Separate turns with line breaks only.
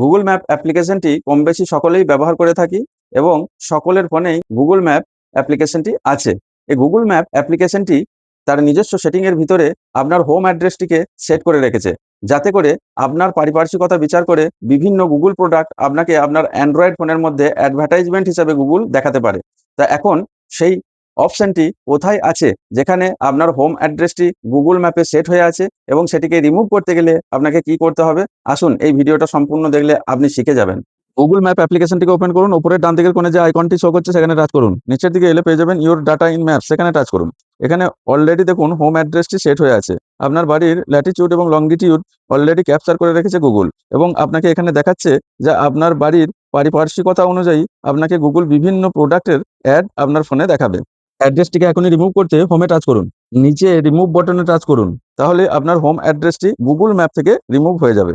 Google map অ্যাপ্লিকেশনটি কম বেশি সকলেই ব্যবহার করে থাকি এবং সকলের ফোনেই গুগল ম্যাপ অ্যাপ্লিকেশনটি আছে। এই গুগল ম্যাপ অ্যাপ্লিকেশনটি তার নিজস্ব সেটিংয়ের ভিতরে আপনার হোম অ্যাড্রেসটিকে সেট করে রেখেছে, যাতে করে আপনার পারিপার্শ্বিকতা বিচার করে বিভিন্ন গুগল প্রোডাক্ট আপনাকে আপনার অ্যান্ড্রয়েড ফোনের মধ্যে অ্যাডভার্টাইজমেন্ট হিসাবে গুগল দেখাতে পারে। তা এখন সেই অপশনটি কোথায় আছে যেখানে আপনার হোম অ্যাড্রেসটি গুগল ম্যাপে সেট হয়ে আছে এবং সেটিকে রিমুভ করতে গেলে আপনাকে কি করতে হবে, আসুন এই ভিডিওটা সম্পূর্ণ দেখলে আপনি শিখে যাবেন। গুগল ম্যাপ অ্যাপ্লিকেশনটিকে ওপেন করুন। উপরের ডান দিকের কোণে যে আইকনটি শো করছে সেখানে টাচ করুন। নিচের দিকে এলে পেয়ে যাবেন ইউর ডাটা ইন ম্যাপ, সেখানে টাচ করুন। এখানে অলরেডি দেখুন হোম অ্যাড্রেসটি সেট হয়ে আছে। আপনার বাড়ির ল্যাটিটিউড এবং লংগিটিউড অলরেডি ক্যাপচার করে রেখেছে গুগল এবং আপনাকে এখানে দেখাচ্ছে যে আপনার বাড়ির পারিপার্শ্বিকতা অনুযায়ী আপনাকে গুগল বিভিন্ন প্রোডাক্টের অ্যাড আপনার ফোনে দেখাবে। অ্যাড্রেসটিকে এখনই রিমুভ করতে হোমে টাচ করুন। নিচে রিমুভ বাটনে টাচ করুন, তাহলে আপনার হোম অ্যাড্রেসটি গুগল ম্যাপ থেকে রিমুভ হয়ে যাবে।